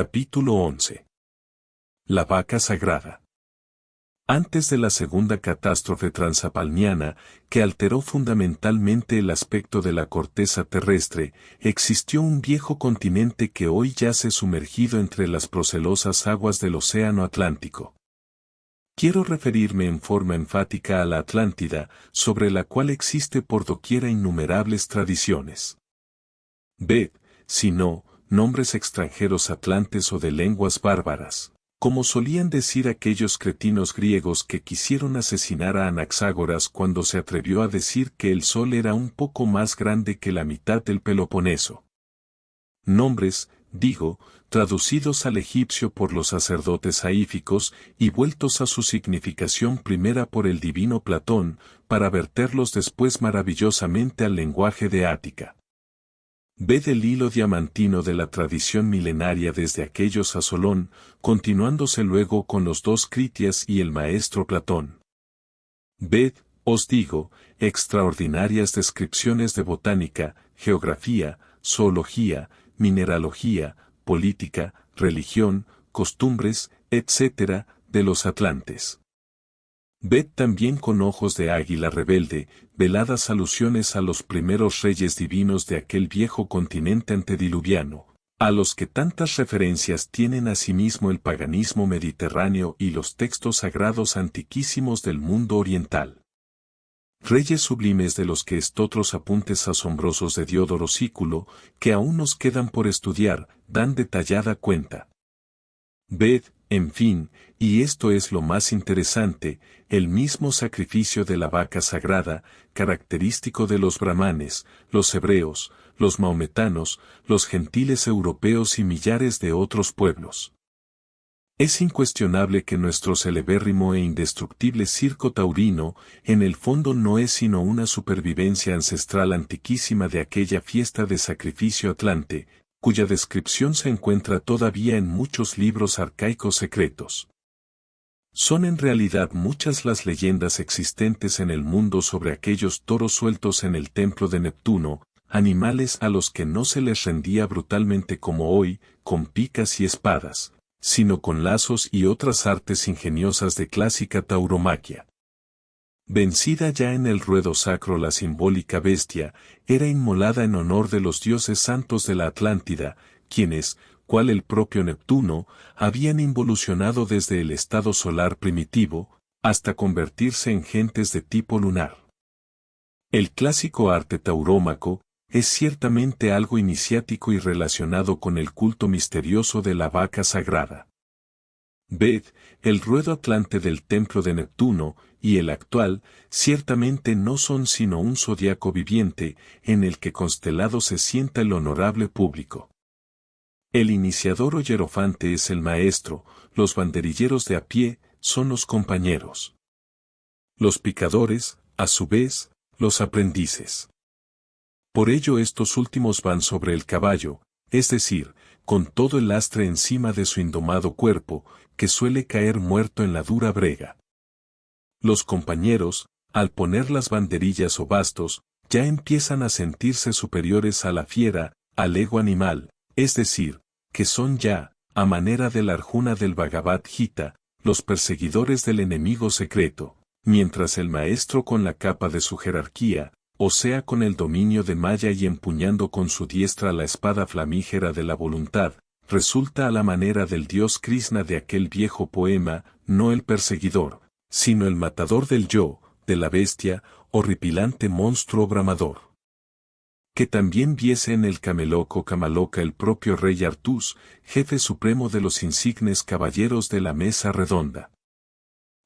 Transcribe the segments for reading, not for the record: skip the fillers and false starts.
Capítulo 11. La vaca sagrada. Antes de la segunda catástrofe transalpiniana, que alteró fundamentalmente el aspecto de la corteza terrestre, existió un viejo continente que hoy yace sumergido entre las procelosas aguas del Océano Atlántico. Quiero referirme en forma enfática a la Atlántida, sobre la cual existe por doquiera innumerables tradiciones. Ved, si no, nombres extranjeros atlantes o de lenguas bárbaras, como solían decir aquellos cretinos griegos que quisieron asesinar a Anaxágoras cuando se atrevió a decir que el sol era un poco más grande que la mitad del Peloponeso. Nombres, digo, traducidos al egipcio por los sacerdotes aíficos y vueltos a su significación primera por el divino Platón, para verterlos después maravillosamente al lenguaje de Ática. Ved el hilo diamantino de la tradición milenaria desde aquellos a Solón, continuándose luego con los dos Critias y el maestro Platón. Ved, os digo, extraordinarias descripciones de botánica, geografía, zoología, mineralogía, política, religión, costumbres, etc., de los atlantes. Ved también con ojos de águila rebelde, veladas alusiones a los primeros reyes divinos de aquel viejo continente antediluviano, a los que tantas referencias tienen asimismo el paganismo mediterráneo y los textos sagrados antiquísimos del mundo oriental. Reyes sublimes de los que estotros apuntes asombrosos de Diodoro Sículo, que aún nos quedan por estudiar, dan detallada cuenta. Ved, en fin, y esto es lo más interesante, el mismo sacrificio de la vaca sagrada, característico de los brahmanes, los hebreos, los maometanos, los gentiles europeos y millares de otros pueblos. Es incuestionable que nuestro celebérrimo e indestructible circo taurino, en el fondo no es sino una supervivencia ancestral antiquísima de aquella fiesta de sacrificio atlante, cuya descripción se encuentra todavía en muchos libros arcaicos secretos. Son en realidad muchas las leyendas existentes en el mundo sobre aquellos toros sueltos en el templo de Neptuno, animales a los que no se les rendía brutalmente como hoy, con picas y espadas, sino con lazos y otras artes ingeniosas de clásica tauromaquia. Vencida ya en el ruedo sacro la simbólica bestia, era inmolada en honor de los dioses santos de la Atlántida, quienes, cual el propio Neptuno, habían involucionado desde el estado solar primitivo, hasta convertirse en gentes de tipo lunar. El clásico arte taurómaco es ciertamente algo iniciático y relacionado con el culto misterioso de la vaca sagrada. Ved, el ruedo atlante del templo de Neptuno y el actual, ciertamente no son sino un zodiaco viviente, en el que constelado se sienta el honorable público. El iniciador o hierofante es el maestro, los banderilleros de a pie son los compañeros. Los picadores, a su vez, los aprendices. Por ello estos últimos van sobre el caballo, es decir, con todo el lastre encima de su indomado cuerpo, que suele caer muerto en la dura brega. Los compañeros, al poner las banderillas o bastos, ya empiezan a sentirse superiores a la fiera, al ego animal, es decir, que son ya, a manera de la Arjuna del Bhagavad Gita, los perseguidores del enemigo secreto, mientras el maestro con la capa de su jerarquía, o sea con el dominio de Maya y empuñando con su diestra la espada flamígera de la voluntad, resulta a la manera del dios Krishna de aquel viejo poema, no el perseguidor, sino el matador del yo, de la bestia, horripilante monstruo bramador. Que también viese en el cameloco Camaloca el propio rey Artús, jefe supremo de los insignes caballeros de la mesa redonda.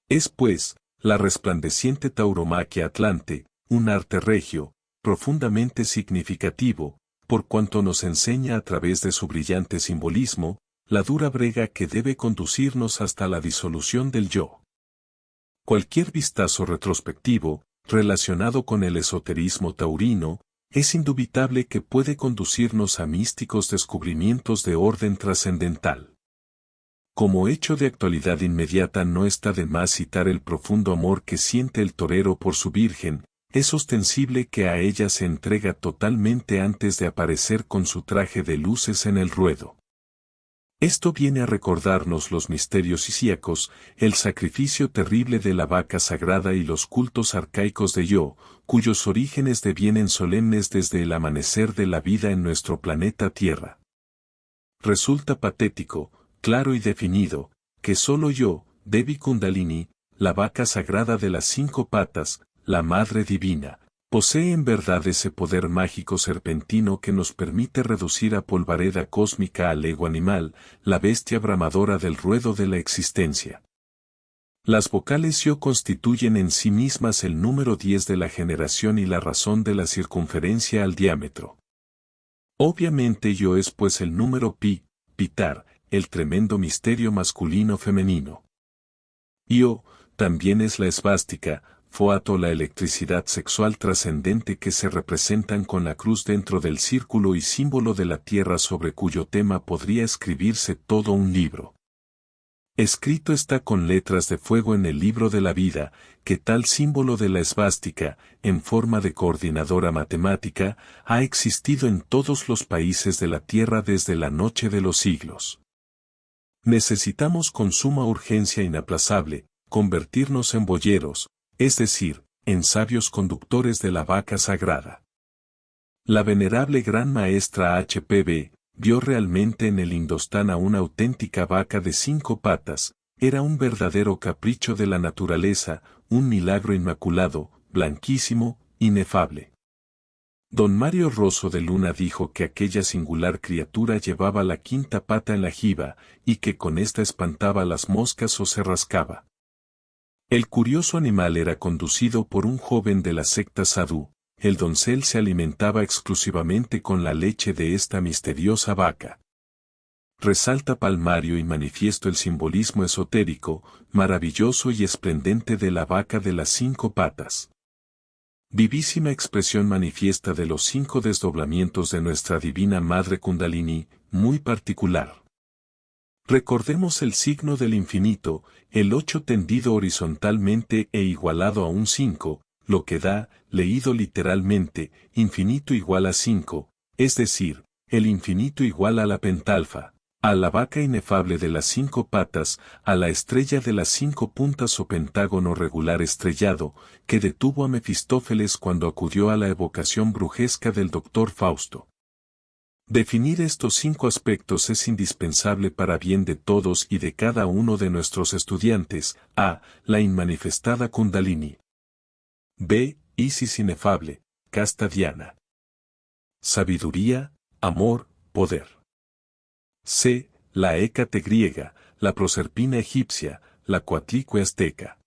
Es pues, la resplandeciente tauromaquia atlante, un arte regio, profundamente significativo, por cuanto nos enseña a través de su brillante simbolismo, la dura brega que debe conducirnos hasta la disolución del yo. Cualquier vistazo retrospectivo, relacionado con el esoterismo taurino, es indubitable que puede conducirnos a místicos descubrimientos de orden trascendental. Como hecho de actualidad inmediata no está de más citar el profundo amor que siente el torero por su virgen, es ostensible que a ella se entrega totalmente antes de aparecer con su traje de luces en el ruedo. Esto viene a recordarnos los misterios isíacos, el sacrificio terrible de la vaca sagrada y los cultos arcaicos de Yo, cuyos orígenes devienen solemnes desde el amanecer de la vida en nuestro planeta Tierra. Resulta patético, claro y definido, que solo Yo, Devi Kundalini, la vaca sagrada de las 5 patas, la Madre Divina, posee en verdad ese poder mágico serpentino que nos permite reducir a polvareda cósmica al ego animal, la bestia bramadora del ruedo de la existencia. Las vocales Yo constituyen en sí mismas el número 10 de la generación y la razón de la circunferencia al diámetro. Obviamente Yo es pues el número pi, pitar, el tremendo misterio masculino-femenino. Yo, también es la esvástica, foato la electricidad sexual trascendente que se representan con la cruz dentro del círculo y símbolo de la tierra sobre cuyo tema podría escribirse todo un libro. Escrito está con letras de fuego en el libro de la vida, que tal símbolo de la esvástica, en forma de coordinadora matemática, ha existido en todos los países de la tierra desde la noche de los siglos. Necesitamos con suma urgencia inaplazable, convertirnos en boyeros, es decir, en sabios conductores de la vaca sagrada. La venerable gran maestra H.P.B. vio realmente en el Indostán a una auténtica vaca de 5 patas, era un verdadero capricho de la naturaleza, un milagro inmaculado, blanquísimo, inefable. Don Mario Rosso de Luna dijo que aquella singular criatura llevaba la 5ª pata en la jiba, y que con esta espantaba las moscas o se rascaba. El curioso animal era conducido por un joven de la secta sadhu. El doncel se alimentaba exclusivamente con la leche de esta misteriosa vaca. Resalta palmario y manifiesto el simbolismo esotérico, maravilloso y esplendente de la vaca de las 5 patas. Vivísima expresión manifiesta de los 5 desdoblamientos de nuestra divina Madre Kundalini, muy particular. Recordemos el signo del infinito, el 8 tendido horizontalmente e igualado a un 5, lo que da, leído literalmente, infinito igual a 5, es decir, el infinito igual a la pentalfa, a la vaca inefable de las 5 patas, a la estrella de las 5 puntas o pentágono regular estrellado, que detuvo a Mefistófeles cuando acudió a la evocación brujesca del doctor Fausto. Definir estos 5 aspectos es indispensable para bien de todos y de cada uno de nuestros estudiantes. A. La inmanifestada Kundalini. B. Isis inefable, casta Diana. Sabiduría, amor, poder. C. La Hécate griega, la Proserpina egipcia, la Coatlicue azteca.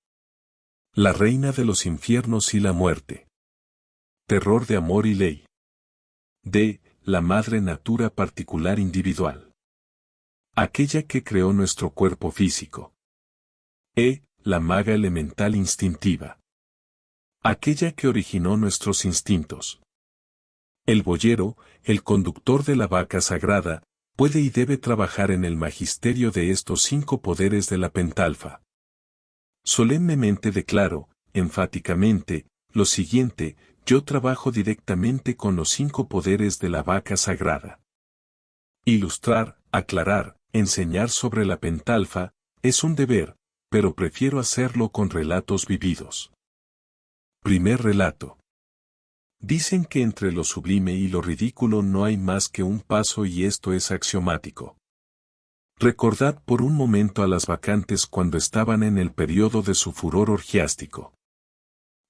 La reina de los infiernos y la muerte. Terror de amor y ley. D. La madre natura particular individual. Aquella que creó nuestro cuerpo físico. E. La maga elemental instintiva. Aquella que originó nuestros instintos. El boyero, el conductor de la vaca sagrada, puede y debe trabajar en el magisterio de estos 5 poderes de la pentalfa. Solemnemente declaro, enfáticamente, lo siguiente: yo trabajo directamente con los 5 poderes de la vaca sagrada. Ilustrar, aclarar, enseñar sobre la pentalfa, es un deber, pero prefiero hacerlo con relatos vividos. Primer relato. Dicen que entre lo sublime y lo ridículo no hay más que un paso y esto es axiomático. Recordad por un momento a las bacantes cuando estaban en el periodo de su furor orgiástico.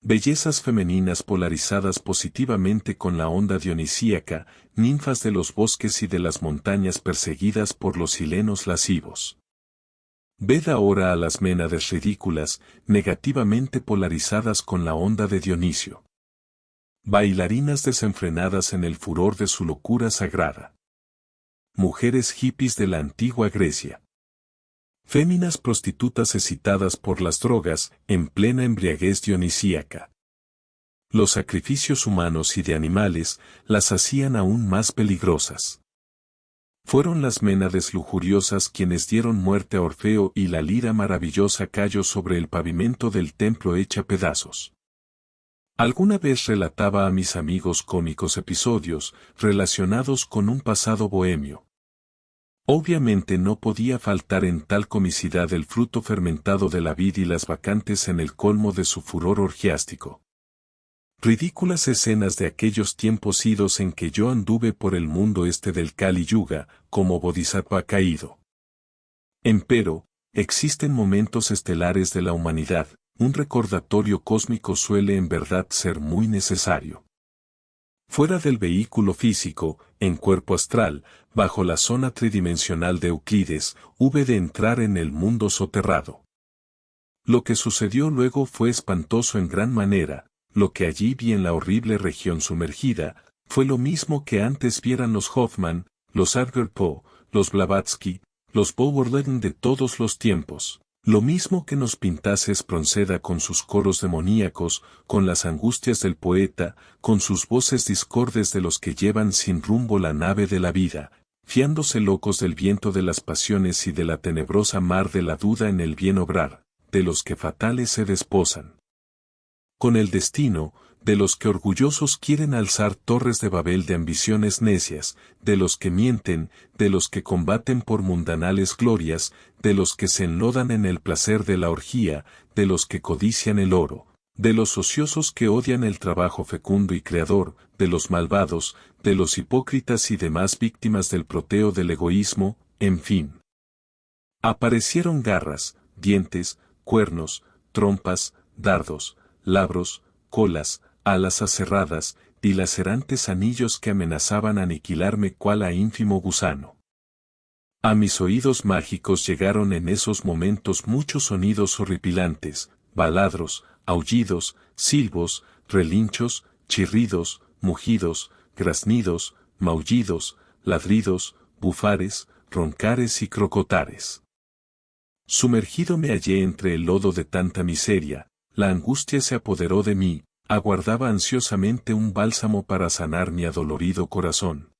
Bellezas femeninas polarizadas positivamente con la onda dionisíaca, ninfas de los bosques y de las montañas perseguidas por los silenos lascivos. Ved ahora a las ménades ridículas, negativamente polarizadas con la onda de Dionisio. Bailarinas desenfrenadas en el furor de su locura sagrada. Mujeres hippies de la antigua Grecia. Féminas prostitutas excitadas por las drogas, en plena embriaguez dionisíaca. Los sacrificios humanos y de animales las hacían aún más peligrosas. Fueron las ménades lujuriosas quienes dieron muerte a Orfeo y la lira maravillosa cayó sobre el pavimento del templo hecha pedazos. Alguna vez relataba a mis amigos cómicos episodios relacionados con un pasado bohemio. Obviamente no podía faltar en tal comicidad el fruto fermentado de la vid y las bacantes en el colmo de su furor orgiástico. Ridículas escenas de aquellos tiempos idos en que yo anduve por el mundo del Kali Yuga, como bodhisattva caído. Empero, existen momentos estelares de la humanidad, un recordatorio cósmico suele en verdad ser muy necesario. Fuera del vehículo físico, en cuerpo astral, bajo la zona tridimensional de Euclides, hube de entrar en el mundo soterrado. Lo que sucedió luego fue espantoso en gran manera, lo que allí vi en la horrible región sumergida, fue lo mismo que antes vieran los Hoffman, los Edgar Poe, los Blavatsky, los Bowerden de todos los tiempos. Lo mismo que nos pintase Espronceda con sus coros demoníacos, con las angustias del poeta, con sus voces discordes de los que llevan sin rumbo la nave de la vida, fiándose locos del viento de las pasiones y de la tenebrosa mar de la duda en el bien obrar, de los que fatales se desposan con el destino, de los que orgullosos quieren alzar torres de Babel de ambiciones necias, de los que mienten, de los que combaten por mundanales glorias, de los que se enlodan en el placer de la orgía, de los que codician el oro, de los ociosos que odian el trabajo fecundo y creador, de los malvados, de los hipócritas y demás víctimas del proteo del egoísmo, en fin. Aparecieron garras, dientes, cuernos, trompas, dardos, labros, colas, alas aserradas, dilacerantes anillos que amenazaban aniquilarme cual a ínfimo gusano. A mis oídos mágicos llegaron en esos momentos muchos sonidos horripilantes, baladros, aullidos, silbos, relinchos, chirridos, mugidos, graznidos, maullidos, ladridos, bufares, roncares y crocotares. Sumergido me hallé entre el lodo de tanta miseria, la angustia se apoderó de mí, aguardaba ansiosamente un bálsamo para sanar mi adolorido corazón.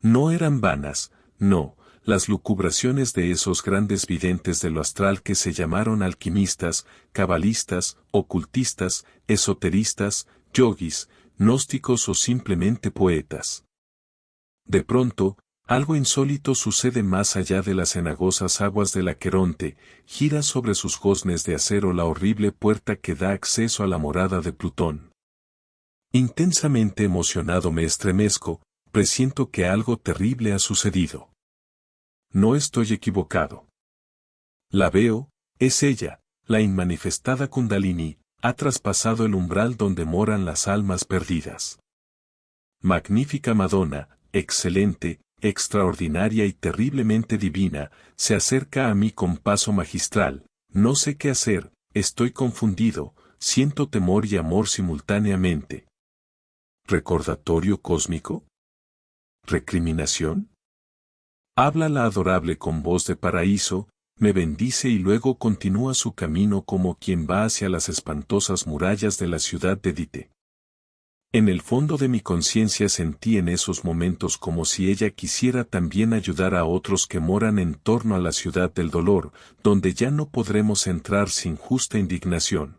No eran vanas, no, las lucubraciones de esos grandes videntes de lo astral que se llamaron alquimistas, cabalistas, ocultistas, esoteristas, yogis, gnósticos o simplemente poetas. De pronto, algo insólito sucede más allá de las cenagosas aguas del Aqueronte, gira sobre sus goznes de acero la horrible puerta que da acceso a la morada de Plutón. Intensamente emocionado me estremezco, presiento que algo terrible ha sucedido. No estoy equivocado. La veo, es ella, la inmanifestada Kundalini, ha traspasado el umbral donde moran las almas perdidas. Magnífica Madonna, excelente, extraordinaria y terriblemente divina, se acerca a mí con paso magistral, no sé qué hacer, estoy confundido, siento temor y amor simultáneamente. ¿Recordatorio cósmico? ¿Recriminación? Habla la adorable con voz de paraíso, me bendice y luego continúa su camino como quien va hacia las espantosas murallas de la ciudad de Dite. En el fondo de mi conciencia sentí en esos momentos como si ella quisiera también ayudar a otros que moran en torno a la ciudad del dolor, donde ya no podremos entrar sin justa indignación.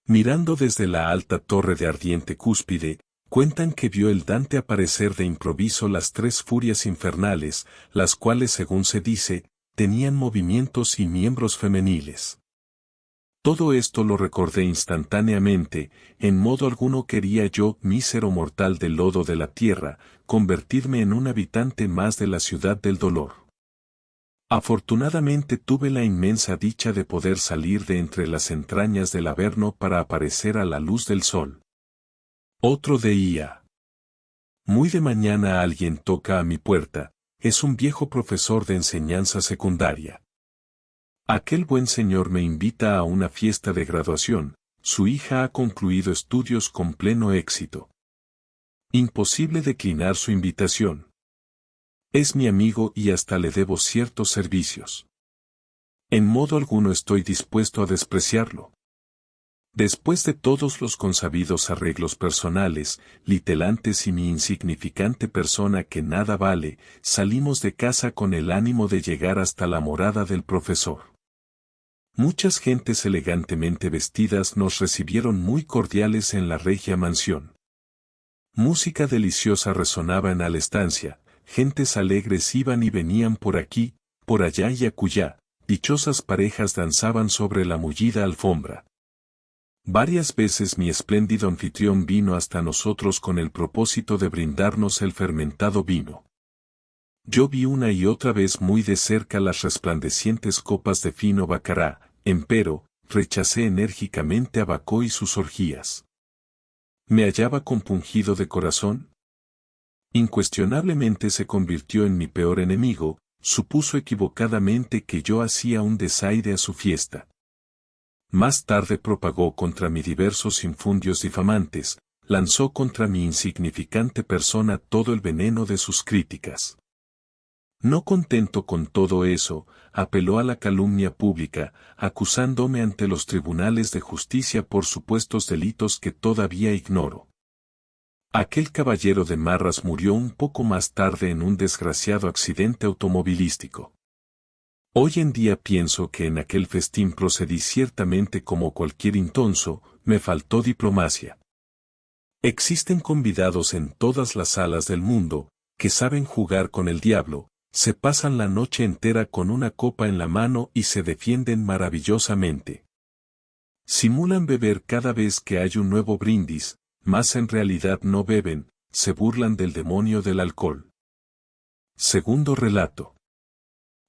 Mirando desde la alta torre de ardiente cúspide, cuentan que vio el Dante aparecer de improviso las tres furias infernales, las cuales según se dice, tenían movimientos y miembros femeniles. Todo esto lo recordé instantáneamente, en modo alguno quería yo, mísero mortal del lodo de la tierra, convertirme en un habitante más de la ciudad del dolor. Afortunadamente tuve la inmensa dicha de poder salir de entre las entrañas del Averno para aparecer a la luz del sol. Otro día. Muy de mañana alguien toca a mi puerta, es un viejo profesor de enseñanza secundaria. Aquel buen señor me invita a una fiesta de graduación, su hija ha concluido estudios con pleno éxito. Imposible declinar su invitación. Es mi amigo y hasta le debo ciertos servicios. En modo alguno estoy dispuesto a despreciarlo. Después de todos los consabidos arreglos personales, litelantes y mi insignificante persona que nada vale, salimos de casa con el ánimo de llegar hasta la morada del profesor. Muchas gentes elegantemente vestidas nos recibieron muy cordiales en la regia mansión. Música deliciosa resonaba en la estancia, gentes alegres iban y venían por aquí, por allá y acullá, dichosas parejas danzaban sobre la mullida alfombra. Varias veces mi espléndido anfitrión vino hasta nosotros con el propósito de brindarnos el fermentado vino. Yo vi una y otra vez muy de cerca las resplandecientes copas de fino bacará, empero, rechacé enérgicamente a Bacó y sus orgías. ¿Me hallaba compungido de corazón? Incuestionablemente se convirtió en mi peor enemigo, supuso equivocadamente que yo hacía un desaire a su fiesta. Más tarde propagó contra mí diversos infundios difamantes, lanzó contra mi insignificante persona todo el veneno de sus críticas. No contento con todo eso, apeló a la calumnia pública, acusándome ante los tribunales de justicia por supuestos delitos que todavía ignoro. Aquel caballero de Marras murió un poco más tarde en un desgraciado accidente automovilístico. Hoy en día pienso que en aquel festín procedí ciertamente como cualquier intonso, me faltó diplomacia. Existen convidados en todas las salas del mundo, que saben jugar con el diablo, se pasan la noche entera con una copa en la mano y se defienden maravillosamente. Simulan beber cada vez que hay un nuevo brindis, mas en realidad no beben, se burlan del demonio del alcohol. Segundo relato.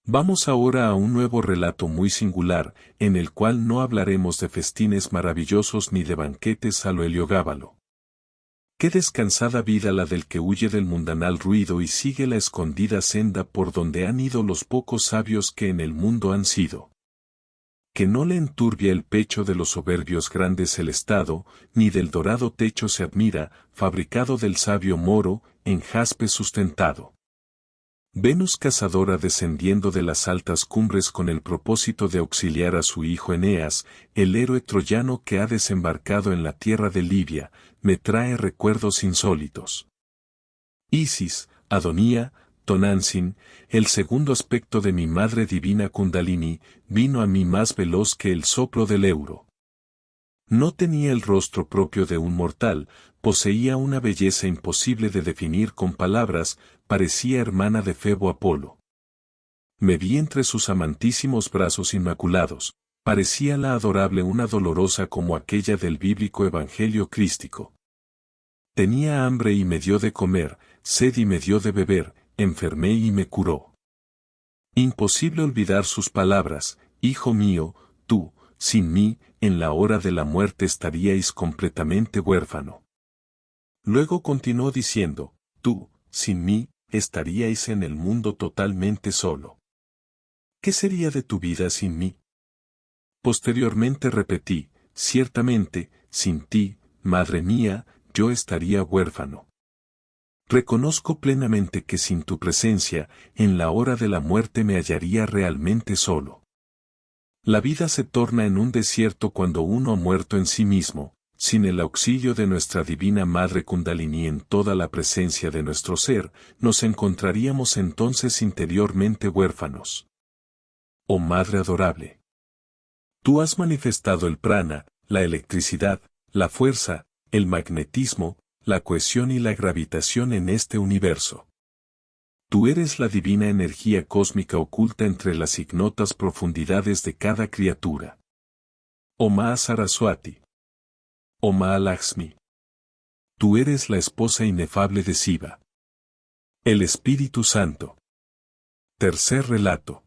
Vamos ahora a un nuevo relato muy singular, en el cual no hablaremos de festines maravillosos ni de banquetes a lo Heliogábalo. Qué descansada vida la del que huye del mundanal ruido y sigue la escondida senda por donde han ido los pocos sabios que en el mundo han sido. Que no le enturbia el pecho de los soberbios grandes el estado, ni del dorado techo se admira, fabricado del sabio moro, en jaspe sustentado. Venus cazadora descendiendo de las altas cumbres con el propósito de auxiliar a su hijo Eneas, el héroe troyano que ha desembarcado en la tierra de Libia, me trae recuerdos insólitos. Isis, Adonía, Tonantzin, el segundo aspecto de mi madre divina Kundalini, vino a mí más veloz que el soplo del euro. No tenía el rostro propio de un mortal, poseía una belleza imposible de definir con palabras, parecía hermana de Febo Apolo. Me vi entre sus amantísimos brazos inmaculados, parecía la adorable una dolorosa como aquella del bíblico evangelio crístico. Tenía hambre y me dio de comer, sed y me dio de beber, enfermé y me curó. Imposible olvidar sus palabras, hijo mío, tú, sin mí, en la hora de la muerte estaríais completamente huérfano. Luego continuó diciendo, tú, sin mí, estaríais en el mundo totalmente solo. ¿Qué sería de tu vida sin mí? Posteriormente repetí, ciertamente, sin ti, madre mía, yo estaría huérfano. Reconozco plenamente que sin tu presencia, en la hora de la muerte me hallaría realmente solo. La vida se torna en un desierto cuando uno ha muerto en sí mismo, sin el auxilio de nuestra divina Madre Kundalini en toda la presencia de nuestro ser, nos encontraríamos entonces interiormente huérfanos. Oh Madre adorable. Tú has manifestado el prana, la electricidad, la fuerza, el magnetismo, la cohesión y la gravitación en este universo. Tú eres la divina energía cósmica oculta entre las ignotas profundidades de cada criatura. Oh Maa Saraswati. Oh Maa Lakshmi. Tú eres la esposa inefable de Shiva. El Espíritu Santo. Tercer relato.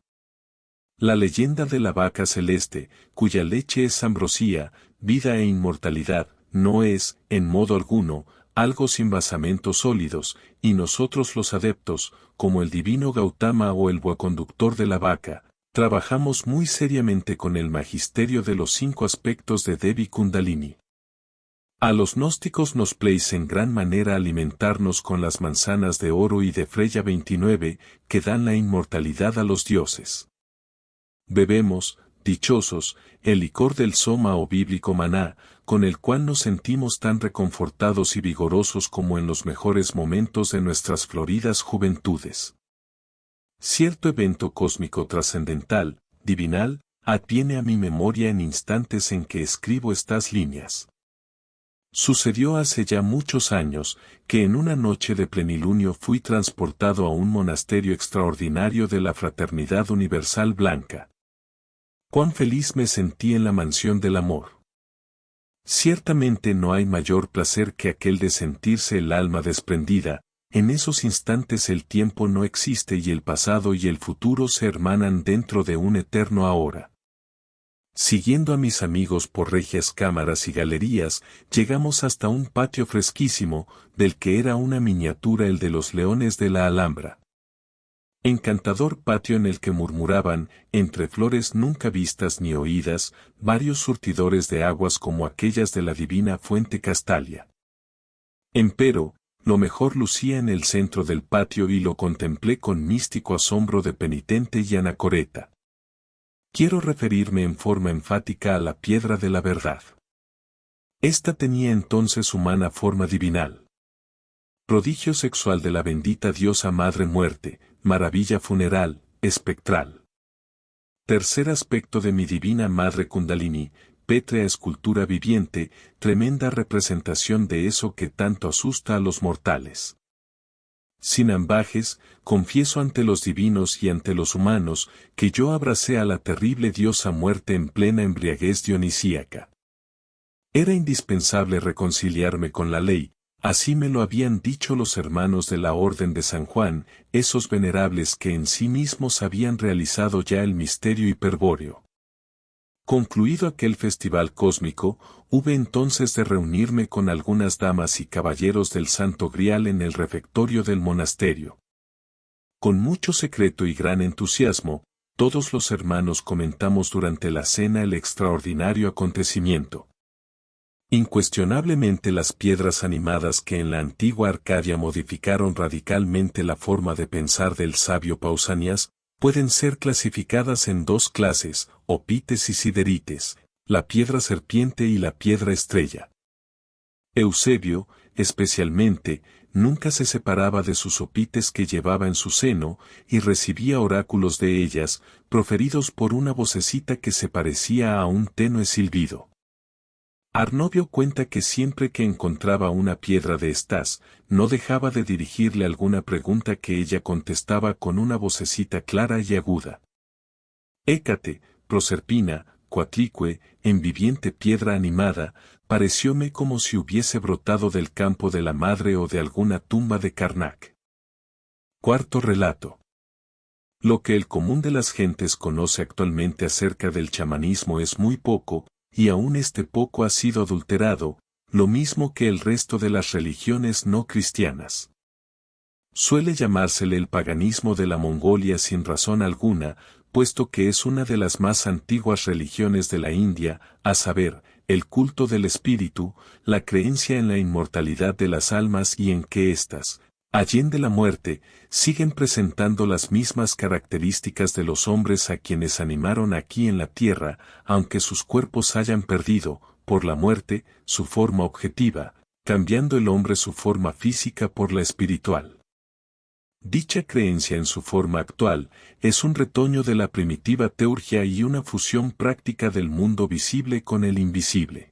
La leyenda de la vaca celeste, cuya leche es ambrosía, vida e inmortalidad, no es, en modo alguno, algo sin basamentos sólidos, y nosotros los adeptos, como el divino Gautama o el buaconductor de la vaca, trabajamos muy seriamente con el magisterio de los 5 aspectos de Devi Kundalini. A los gnósticos nos place en gran manera alimentarnos con las manzanas de oro y de Freya 29, que dan la inmortalidad a los dioses. Bebemos, dichosos, el licor del soma o bíblico maná, con el cual nos sentimos tan reconfortados y vigorosos como en los mejores momentos de nuestras floridas juventudes. Cierto evento cósmico trascendental, divinal, adviene a mi memoria en instantes en que escribo estas líneas. Sucedió hace ya muchos años, que en una noche de plenilunio fui transportado a un monasterio extraordinario de la Fraternidad Universal Blanca. Cuán feliz me sentí en la mansión del amor. Ciertamente no hay mayor placer que aquel de sentirse el alma desprendida. En esos instantes el tiempo no existe y el pasado y el futuro se hermanan dentro de un eterno ahora. Siguiendo a mis amigos por regias cámaras y galerías, llegamos hasta un patio fresquísimo, del que era una miniatura el de los leones de la Alhambra. Encantador patio en el que murmuraban, entre flores nunca vistas ni oídas, varios surtidores de aguas como aquellas de la divina fuente Castalia. Empero, lo mejor lucía en el centro del patio y lo contemplé con místico asombro de penitente y anacoreta. Quiero referirme en forma enfática a la piedra de la verdad. Esta tenía entonces humana forma divinal. Prodigio sexual de la bendita diosa Madre Muerte, maravilla funeral, espectral. Tercer aspecto de mi divina Madre Kundalini, pétrea escultura viviente, tremenda representación de eso que tanto asusta a los mortales. Sin ambajes, confieso ante los divinos y ante los humanos, que yo abracé a la terrible diosa muerte en plena embriaguez dionisíaca. Era indispensable reconciliarme con la ley, así me lo habían dicho los hermanos de la Orden de San Juan, esos venerables que en sí mismos habían realizado ya el misterio hiperbóreo. Concluido aquel festival cósmico, hube entonces de reunirme con algunas damas y caballeros del Santo Grial en el refectorio del monasterio. Con mucho secreto y gran entusiasmo, todos los hermanos comentamos durante la cena el extraordinario acontecimiento. Incuestionablemente las piedras animadas que en la antigua Arcadia modificaron radicalmente la forma de pensar del sabio Pausanias, pueden ser clasificadas en dos clases, opites y siderites, la piedra serpiente y la piedra estrella. Eusebio, especialmente, nunca se separaba de sus opites que llevaba en su seno, y recibía oráculos de ellas, proferidos por una vocecita que se parecía a un tenue silbido. Arnovio cuenta que siempre que encontraba una piedra de estas, no dejaba de dirigirle alguna pregunta que ella contestaba con una vocecita clara y aguda. Hécate, Proserpina, Coatlicue, en viviente piedra animada, parecióme como si hubiese brotado del campo de la madre o de alguna tumba de Karnak. Cuarto relato. Lo que el común de las gentes conoce actualmente acerca del chamanismo es muy poco, y aún este poco ha sido adulterado, lo mismo que el resto de las religiones no cristianas. Suele llamársele el paganismo de la Mongolia sin razón alguna, puesto que es una de las más antiguas religiones de la India, a saber, el culto del espíritu, la creencia en la inmortalidad de las almas y en que éstas, allende la muerte, siguen presentando las mismas características de los hombres a quienes animaron aquí en la tierra, aunque sus cuerpos hayan perdido, por la muerte, su forma objetiva, cambiando el hombre su forma física por la espiritual. Dicha creencia en su forma actual es un retoño de la primitiva teurgia y una fusión práctica del mundo visible con el invisible.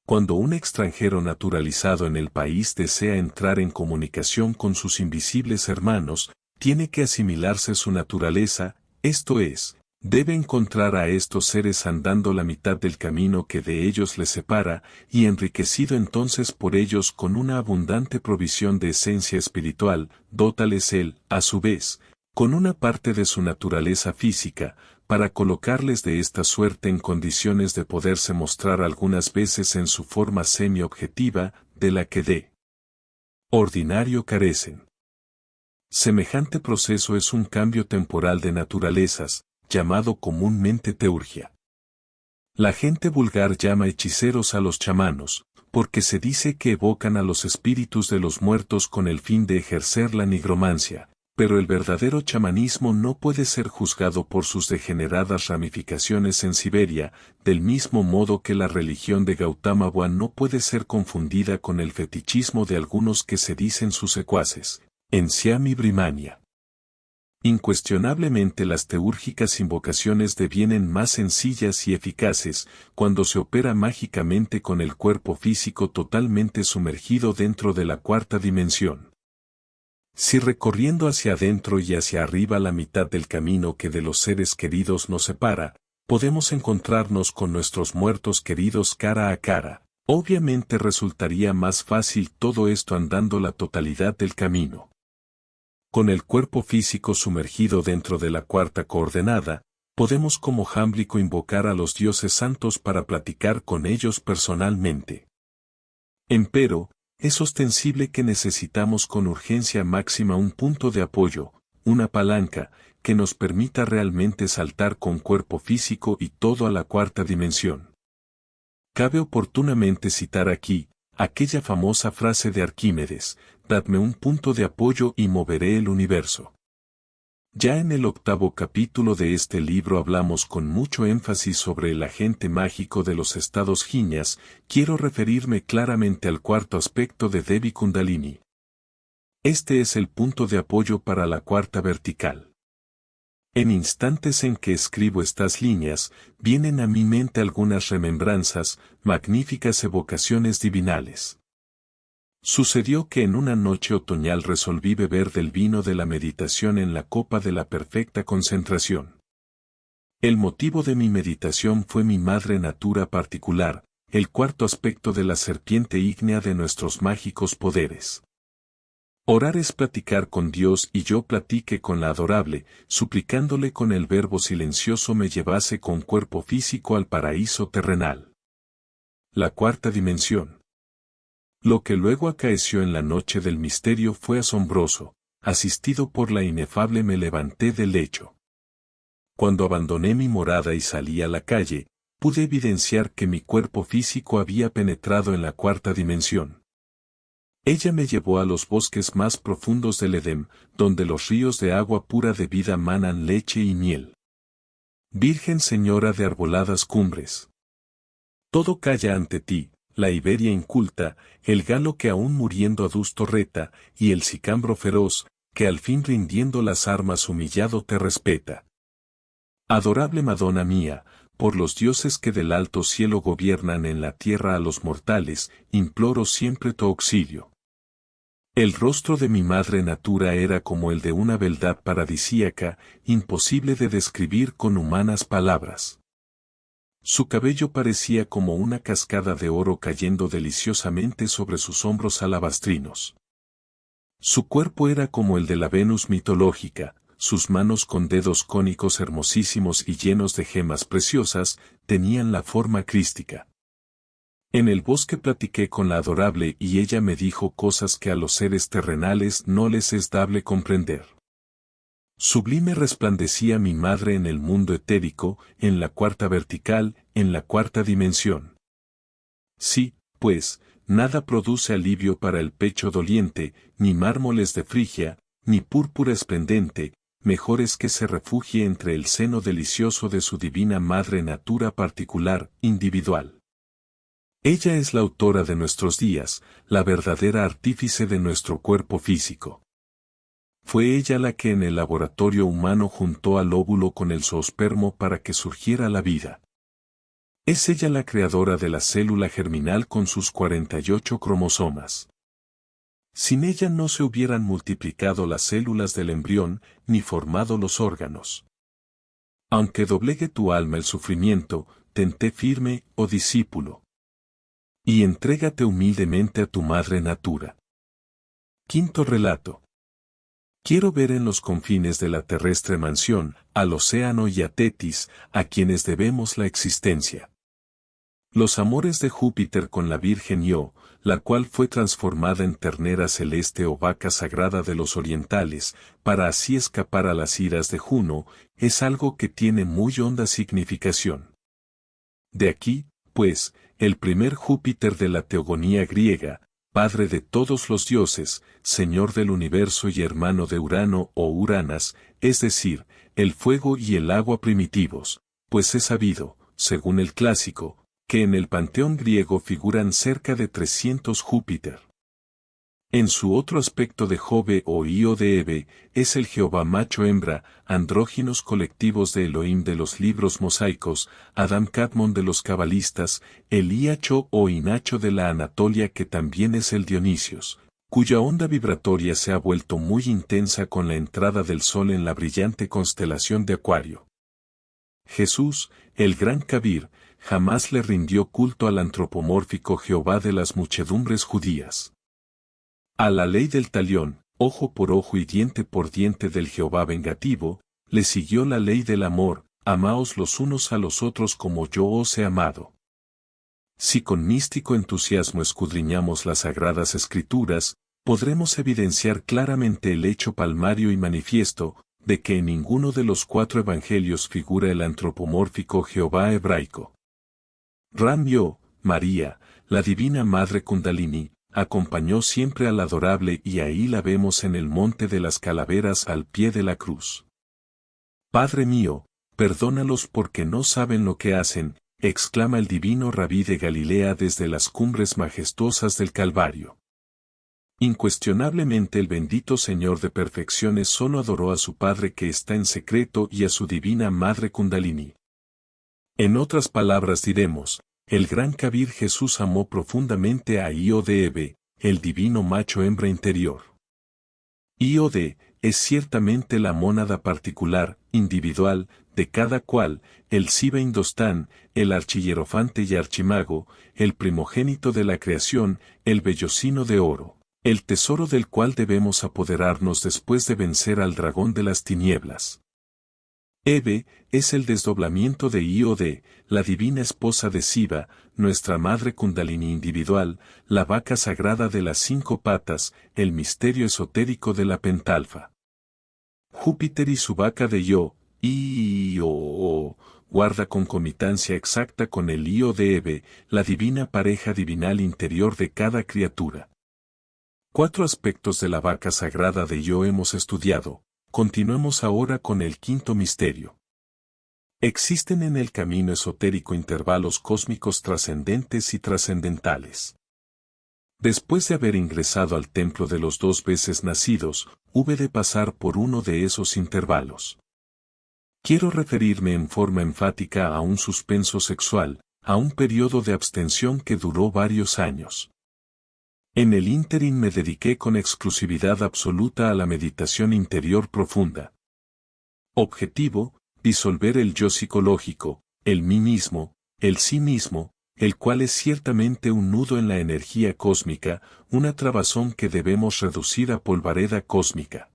Cuando un extranjero naturalizado en el país desea entrar en comunicación con sus invisibles hermanos, tiene que asimilarse su naturaleza, esto es, debe encontrar a estos seres andando la mitad del camino que de ellos les separa, y enriquecido entonces por ellos con una abundante provisión de esencia espiritual, dótales él, a su vez, con una parte de su naturaleza física, para colocarles de esta suerte en condiciones de poderse mostrar algunas veces en su forma semi-objetiva, de la que de ordinario carecen. Semejante proceso es un cambio temporal de naturalezas, llamado comúnmente teurgia. La gente vulgar llama hechiceros a los chamanos, porque se dice que evocan a los espíritus de los muertos con el fin de ejercer la nigromancia, pero el verdadero chamanismo no puede ser juzgado por sus degeneradas ramificaciones en Siberia, del mismo modo que la religión de Gautama Buddha no puede ser confundida con el fetichismo de algunos que se dicen sus secuaces, en Siam y Birmania. Incuestionablemente las teúrgicas invocaciones devienen más sencillas y eficaces cuando se opera mágicamente con el cuerpo físico totalmente sumergido dentro de la cuarta dimensión. Si recorriendo hacia adentro y hacia arriba la mitad del camino que de los seres queridos nos separa, podemos encontrarnos con nuestros muertos queridos cara a cara, obviamente resultaría más fácil todo esto andando la totalidad del camino. Con el cuerpo físico sumergido dentro de la cuarta coordenada, podemos como Jámblico invocar a los dioses santos para platicar con ellos personalmente. Empero, es ostensible que necesitamos con urgencia máxima un punto de apoyo, una palanca, que nos permita realmente saltar con cuerpo físico y todo a la cuarta dimensión. Cabe oportunamente citar aquí, aquella famosa frase de Arquímedes: dadme un punto de apoyo y moveré el universo. Ya en el 8º capítulo de este libro hablamos con mucho énfasis sobre el agente mágico de los estados jiñas. Quiero referirme claramente al cuarto aspecto de Devi Kundalini. Este es el punto de apoyo para la cuarta vertical. En instantes en que escribo estas líneas, vienen a mi mente algunas remembranzas, magníficas evocaciones divinales. Sucedió que en una noche otoñal resolví beber del vino de la meditación en la copa de la perfecta concentración. El motivo de mi meditación fue mi madre natura particular, el cuarto aspecto de la serpiente ígnea de nuestros mágicos poderes. Orar es platicar con Dios y yo platiqué con la adorable, suplicándole con el verbo silencioso me llevase con cuerpo físico al paraíso terrenal. La cuarta dimensión. Lo que luego acaeció en la noche del misterio fue asombroso. Asistido por la inefable me levanté del lecho. Cuando abandoné mi morada y salí a la calle, pude evidenciar que mi cuerpo físico había penetrado en la cuarta dimensión. Ella me llevó a los bosques más profundos del Edén, donde los ríos de agua pura de vida manan leche y miel. Virgen Señora de arboladas cumbres. Todo calla ante ti, la Iberia inculta, el galo que aún muriendo adusto reta, y el sicambro feroz, que al fin rindiendo las armas humillado te respeta. Adorable Madonna mía, por los dioses que del alto cielo gobiernan en la tierra a los mortales, imploro siempre tu auxilio. El rostro de mi madre natura era como el de una beldad paradisíaca, imposible de describir con humanas palabras. Su cabello parecía como una cascada de oro cayendo deliciosamente sobre sus hombros alabastrinos. Su cuerpo era como el de la Venus mitológica, sus manos con dedos cónicos hermosísimos y llenos de gemas preciosas, tenían la forma crística. En el bosque platiqué con la adorable y ella me dijo cosas que a los seres terrenales no les es dable comprender. Sublime resplandecía mi madre en el mundo etérico, en la cuarta vertical, en la cuarta dimensión. Sí, pues, nada produce alivio para el pecho doliente, ni mármoles de Frigia, ni púrpura esplendente, mejor es que se refugie entre el seno delicioso de su divina madre natura particular, individual. Ella es la autora de nuestros días, la verdadera artífice de nuestro cuerpo físico. Fue ella la que en el laboratorio humano juntó al óvulo con el zoospermo para que surgiera la vida. Es ella la creadora de la célula germinal con sus 48 cromosomas. Sin ella no se hubieran multiplicado las células del embrión ni formado los órganos. Aunque doblegue tu alma el sufrimiento, tente firme, oh discípulo. Y entrégate humildemente a tu madre natura. Quinto relato. Quiero ver en los confines de la terrestre mansión, al océano y a Tetis, a quienes debemos la existencia. Los amores de Júpiter con la Virgen Io, la cual fue transformada en ternera celeste o vaca sagrada de los orientales, para así escapar a las iras de Juno, es algo que tiene muy honda significación. De aquí, pues, el primer Júpiter de la teogonía griega, padre de todos los dioses, señor del universo y hermano de Urano o Uranas, es decir, el fuego y el agua primitivos, pues es sabido, según el clásico, que en el panteón griego figuran cerca de 300 Júpiter. En su otro aspecto de Jove o Io de Eve, es el Jehová macho-hembra, andróginos colectivos de Elohim de los libros mosaicos, Adam Kadmon de los cabalistas, el Iacho o Inacho de la Anatolia que también es el Dionisios, cuya onda vibratoria se ha vuelto muy intensa con la entrada del sol en la brillante constelación de Acuario. Jesús, el gran Kabir, jamás le rindió culto al antropomórfico Jehová de las muchedumbres judías. A la ley del talión, ojo por ojo y diente por diente del Jehová vengativo, le siguió la ley del amor, amaos los unos a los otros como yo os he amado. Si con místico entusiasmo escudriñamos las sagradas escrituras, podremos evidenciar claramente el hecho palmario y manifiesto, de que en ninguno de los 4 evangelios figura el antropomórfico Jehová hebraico. Ramyo, María, la divina Madre Kundalini, acompañó siempre al adorable y ahí la vemos en el monte de las calaveras al pie de la cruz. Padre mío, perdónalos porque no saben lo que hacen, exclama el divino Rabí de Galilea desde las cumbres majestuosas del Calvario. Incuestionablemente el bendito Señor de perfecciones solo adoró a su Padre que está en secreto y a su divina Madre Kundalini. En otras palabras diremos, el gran Kabir Jesús amó profundamente a Io de Eve, el divino macho-hembra interior. Io de es ciertamente la mónada particular, individual, de cada cual, el Siva Indostán, el archihierofante y archimago, el primogénito de la creación, el vellocino de oro, el tesoro del cual debemos apoderarnos después de vencer al dragón de las tinieblas. Eve es el desdoblamiento de Io de, la divina esposa de Siva, nuestra madre Kundalini individual, la vaca sagrada de las 5 patas, el misterio esotérico de la pentalfa. Júpiter y su vaca de Io, guarda concomitancia exacta con el Io de Eve, la divina pareja divinal interior de cada criatura. 4 aspectos de la vaca sagrada de Io hemos estudiado. Continuemos ahora con el 5º misterio. Existen en el camino esotérico intervalos cósmicos trascendentes y trascendentales. Después de haber ingresado al templo de los 2 veces nacidos, hube de pasar por uno de esos intervalos. Quiero referirme en forma enfática a un suspenso sexual, a un periodo de abstención que duró varios años. En el ínterin me dediqué con exclusividad absoluta a la meditación interior profunda. Objetivo, disolver el yo psicológico, el mí mismo, el sí mismo, el cual es ciertamente un nudo en la energía cósmica, una trabazón que debemos reducir a polvareda cósmica.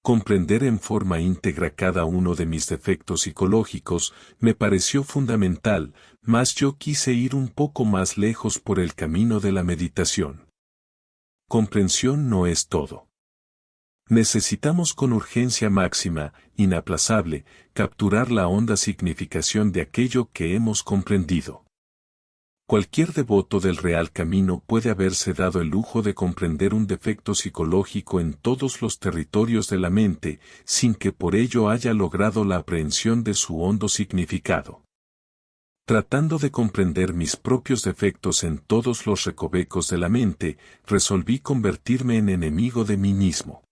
Comprender en forma íntegra cada uno de mis defectos psicológicos me pareció fundamental, mas yo quise ir un poco más lejos por el camino de la meditación. Comprensión no es todo. Necesitamos con urgencia máxima, inaplazable, capturar la honda significación de aquello que hemos comprendido. Cualquier devoto del real camino puede haberse dado el lujo de comprender un defecto psicológico en todos los territorios de la mente, sin que por ello haya logrado la aprehensión de su hondo significado. Tratando de comprender mis propios defectos en todos los recovecos de la mente, resolví convertirme en enemigo de mí mismo.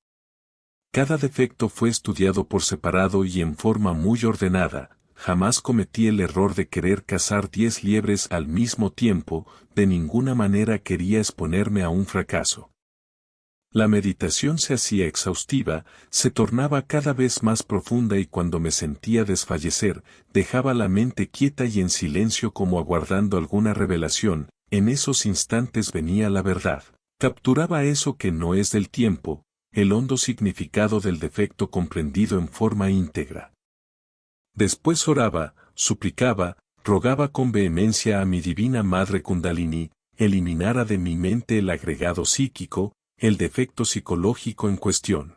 Cada defecto fue estudiado por separado y en forma muy ordenada. Jamás cometí el error de querer cazar 10 liebres al mismo tiempo, de ninguna manera quería exponerme a un fracaso. La meditación se hacía exhaustiva, se tornaba cada vez más profunda y cuando me sentía desfallecer, dejaba la mente quieta y en silencio como aguardando alguna revelación, en esos instantes venía la verdad. Capturaba eso que no es del tiempo, el hondo significado del defecto comprendido en forma íntegra. Después oraba, suplicaba, rogaba con vehemencia a mi divina Madre Kundalini, eliminara de mi mente el agregado psíquico, el defecto psicológico en cuestión.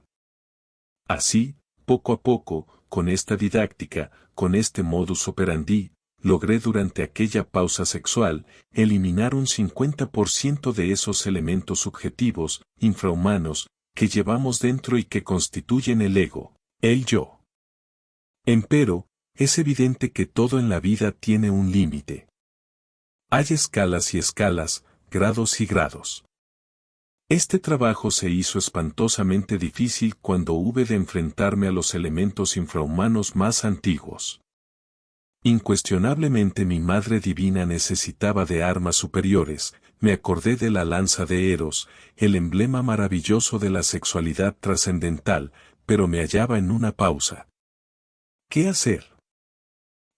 Así, poco a poco, con esta didáctica, con este modus operandi, logré durante aquella pausa sexual, eliminar un 50% de esos elementos subjetivos, infrahumanos, que llevamos dentro y que constituyen el ego, el yo. Empero, es evidente que todo en la vida tiene un límite. Hay escalas y escalas, grados y grados. Este trabajo se hizo espantosamente difícil cuando hube de enfrentarme a los elementos infrahumanos más antiguos. Incuestionablemente mi Madre Divina necesitaba de armas superiores. Me acordé de la lanza de Eros, el emblema maravilloso de la sexualidad trascendental, pero me hallaba en una pausa. ¿Qué hacer?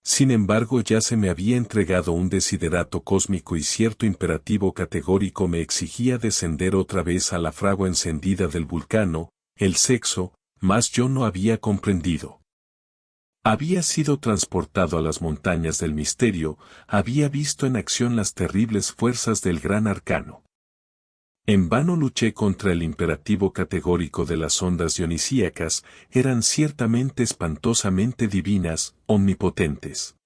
Sin embargo, ya se me había entregado un desiderato cósmico y cierto imperativo categórico me exigía descender otra vez a la fragua encendida del vulcano, el sexo, mas yo no había comprendido. Había sido transportado a las montañas del misterio, había visto en acción las terribles fuerzas del gran arcano. En vano luché contra el imperativo categórico de las ondas dionisíacas, eran ciertamente espantosamente divinas, omnipotentes.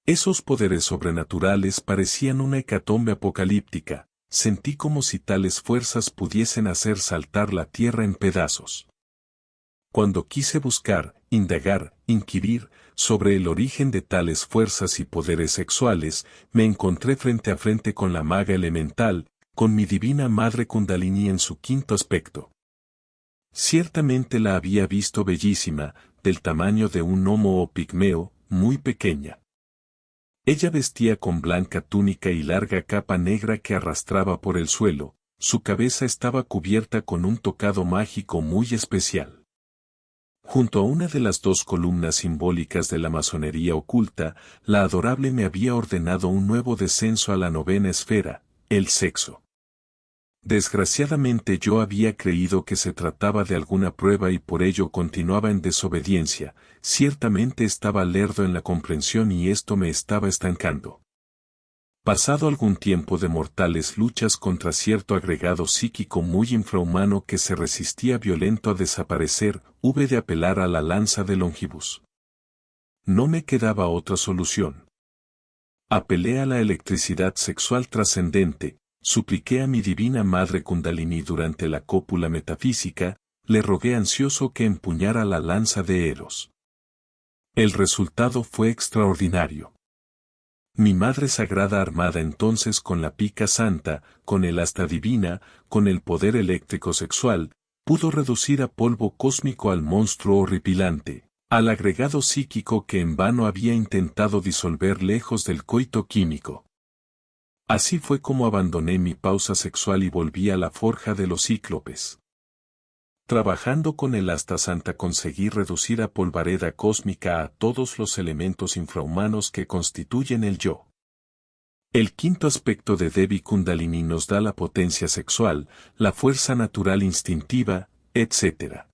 Esos poderes sobrenaturales parecían una hecatombe apocalíptica, sentí como si tales fuerzas pudiesen hacer saltar la tierra en pedazos. Cuando quise buscar, indagar, inquirir sobre el origen de tales fuerzas y poderes sexuales, me encontré frente a frente con la maga elemental, con mi divina madre Kundalini en su quinto aspecto. Ciertamente la había visto bellísima, del tamaño de un gnomo o pigmeo, muy pequeña. Ella vestía con blanca túnica y larga capa negra que arrastraba por el suelo, su cabeza estaba cubierta con un tocado mágico muy especial. Junto a una de las dos columnas simbólicas de la masonería oculta, la adorable me había ordenado un nuevo descenso a la novena esfera, el sexo. Desgraciadamente yo había creído que se trataba de alguna prueba y por ello continuaba en desobediencia, ciertamente estaba lerdo en la comprensión y esto me estaba estancando. Pasado algún tiempo de mortales luchas contra cierto agregado psíquico muy infrahumano que se resistía violento a desaparecer, hube de apelar a la lanza de Longibus. No me quedaba otra solución. Apelé a la electricidad sexual trascendente, supliqué a mi divina madre Kundalini durante la cópula metafísica, le rogué ansioso que empuñara la lanza de Eros. El resultado fue extraordinario. Mi Madre Sagrada armada entonces con la pica santa, con el asta divina, con el poder eléctrico sexual, pudo reducir a polvo cósmico al monstruo horripilante, al agregado psíquico que en vano había intentado disolver lejos del coito químico. Así fue como abandoné mi pausa sexual y volví a la forja de los cíclopes. Trabajando con el asta santa conseguí reducir a polvareda cósmica a todos los elementos infrahumanos que constituyen el yo. El quinto aspecto de Devi Kundalini nos da la potencia sexual, la fuerza natural instintiva, etc.